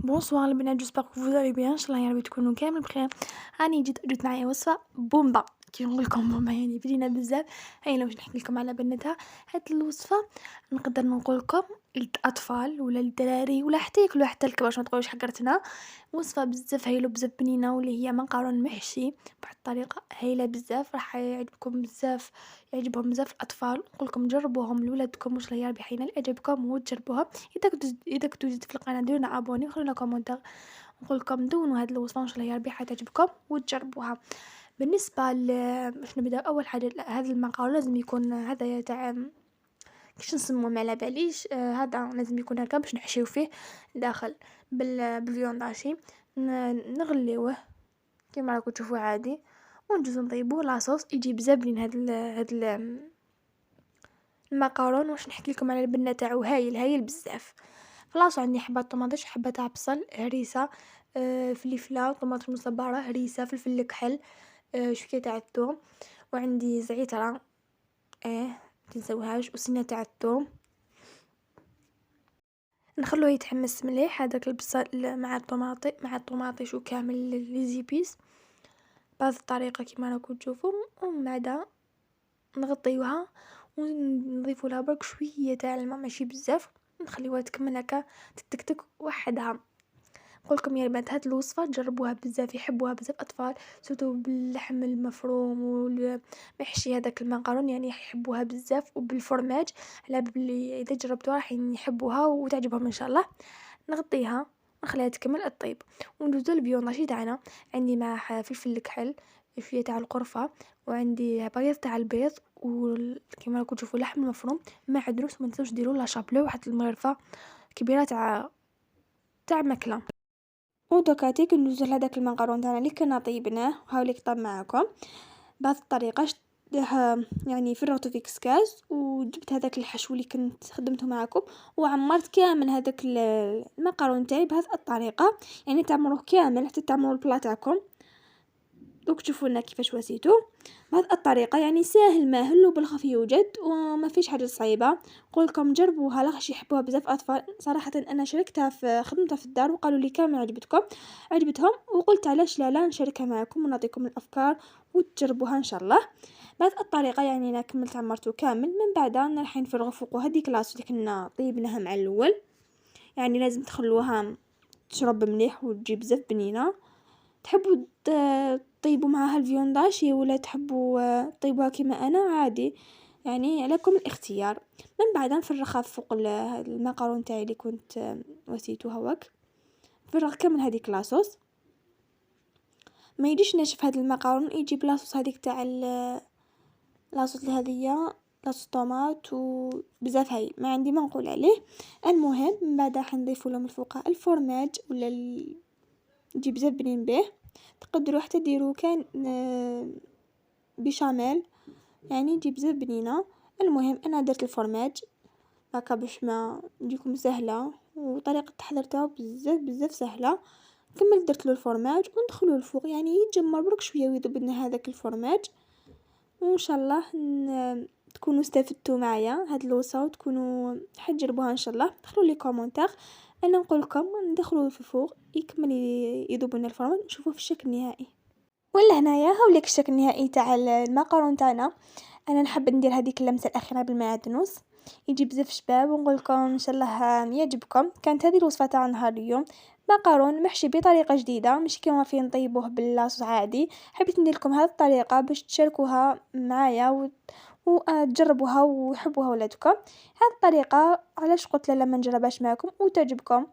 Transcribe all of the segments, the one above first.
بونسوار البنات، جيسبر كو فو allez bien. ان شاء الله يا ربي تكونوا كامل بخير. راني جيت معايا وصفه بومبا. كي نقول لكم بومبا يعني بنينه بزاف. هاي واش نحكي لكم على بنتها. هاد الوصفه نقدر نقول لكم للاطفال ولا للدراري ولا حتى ياكلوا حتى الكبار، باش ما تقولوش حقرتنا. وصفه بزاف هايله بزاف بنينه، واللي هي مقارون محشي بواحد الطريقه هايله بزاف. راح يعجبكم بزاف، يعجبهم بزاف الاطفال. نقول لكم جربوهم لولادكم، واش الله يا ربي حينا يعجبكم وتجربوها. اذا كنتوا جديد في القناه ديرونا ابوني وخلونا كومونتير. نقول لكم دونوا هاد الوصفه، ان شاء الله يا ربي حتعجبكم وتجربوها. بالنسبه باش نبدا، اول حاجه هذا المقارون لازم يكون هذا تاع كيش نسموه ما على باليش. هذا لازم يكون هكا باش نحشيو فيه داخل بالفيونداشي. نغليوه كيما راكم تشوفوا عادي، ونجوزو نطيبوه لاصوص. يجي بزاف بنين المقارون. واش نحكي لكم على البنه تاعو، هايل بزاف. فلاصو عندي حبه طماطش، حبه تاع بصل، هريسه، فلفله، طماطم مصبره، هريسه، فلفل كحل، شويه تاع الثوم، وعندي زعتره تنسوهاش، وسنه تاع الثوم. نخلوه يتحمس مليح هذاك البصل مع الطماطيش وكامل لي زيبيس بهذه الطريقه كيما راكم تشوفوا. ومن بعد نغطيوها ونضيفوا لها برك شويه تاع الماء، ماشي بزاف. نخليوها تكمل هكا تك وحدها. نقولكم يا بنات هاد الوصفه جربوها بزاف، يحبوها بزاف اطفال، سورتو باللحم المفروم والمحشي هذاك المقارون، يعني يحبوها بزاف. وبالفرماج على بلي اذا جربتوها راح يحبوها وتعجبهم ان شاء الله. نغطيها نخليها تكمل الطيب، وندوزو البيوناشي تاعنا. عندي معاه فلفل كحل، شويه تاع القرفه، وعندي بيض تاع البيض، وكما راكم تشوفوا لحم مفروم، معدنوس. وما تنسوش ديروا لا شابلو واحد المغرفه كبيره تاع ماكله. ودوكا تيك ندوزو لهداك المقارون تاعنا اللي كنا طيبناه، وهاوليك طاب معاكم بهذه الطريقه. يعني فرغته في كسكاس، وجبت هذاك الحشو اللي كنت خدمته معكم، وعمرت كامل هذاك المقارون تاعي بهذه الطريقه. يعني تعمروه كامل حتى تعمروا البلا تاعكم. دوك تشوفوا لنا كيفاش وسيتو بهذه الطريقه. يعني ساهل ماهل وبالخف يوجد، وما فيش حاجه صعيبه. نقولكم جربوها لاخش يحبوها بزاف اطفال. صراحه انا شاركتها في خدمتها في الدار، وقالوا لي كامل عجبتهم، وقلت علاش لا نشاركها معكم ونعطيكم الافكار وتجربوها ان شاء الله بهذه الطريقه. يعني انا كملت عمرته كامل. من بعد انا راح نفرغ فوق هذيك لاص اللي كنا طيبناها مع الاول. يعني لازم تخلوها تشرب مليح وتجي بزاف بنينه. تحبوا طيبوا معها الفيونداشي ولا تحبوا طيبوها كما انا عادي، يعني عليكم الاختيار. من بعد نفرغها فوق المقارون تاعي اللي كنت وسيتو هواك. نفرغ كامل هذيك لاصوص. ما يجيش ناشف هذا المقارون، يجي بلاصوص هذيك تاع لاصوص اللي هذيا لاصوص طوماط وبزاف. هاي ما عندي ما نقول عليه. المهم من بعد راح نضيفوا لهم الفوق الفورماج ولا يجي بزاف بنين به. تقدروا حتى ديروا كان بشاميل، يعني يجي بزاف بنينه. المهم انا درت الفورماج هكا باش ما تجيكم سهله، وطريقه التحضير تاعو بزاف سهله. كملت درت له الفورماج وندخلوه الفوق، يعني يتجمر برك شويه ويذوب لنا هذاك الفورماج. وان شاء الله تكونوا استفدتوا معايا هاد الوصفه، وتكونوا حتجربوها ان شاء الله. دخلوا لي كومونتير. انا نقول لكم ندخلوا في الفوق يكمل يذوب لنا الفورماج، نشوفوه في الشكل النهائي. ولا هنايا هاوليك الشكل النهائي تاع المقارون تاعنا. انا نحب ندير هذيك اللمسه الاخيره بالمعدنوس، يجي بزاف شباب. ونقول لكم ان شاء الله يعجبكم. كانت هذه الوصفه تاع نهار اليوم، مقارون محشي بطريقه جديده، مش كما فين نطيبوه باللاصوص عادي. حبيت ندير لكم هذه الطريقه باش تشاركوها معايا وتجربوها ويحبوها ولادكم. هذه الطريقه علاش قلت لا لما نجربهاش معكم وتعجبكم.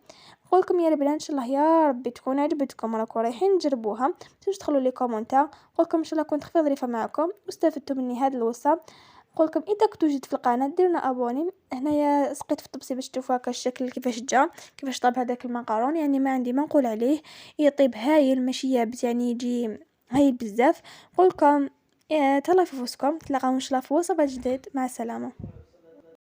نقولكم يا ربي ان شاء الله يا ربي تكون عجبتكم، راكم رايحين تجربوها. متنسوش تدخلوا لي كومونتير. نقولكم ان شاء الله كنت خفيف ظريفه معكم واستفدتوا مني هذه الوصفه. نقولكم اذا كنتوا جديد في القناه ديرونا ابوني. هنايا سقيت في الطبسي باش تشوفوا هكا الشكل كيفاش جا، كيفاش طاب هذاك المقارون. يعني ما عندي ما نقول عليه، يطيب هايل ماشي يابس، يعني يجي هايل بزاف. نقولكم تهلاو في فوسكم. تلاقاو ان شاء الله في وصفه جديد. مع السلامه.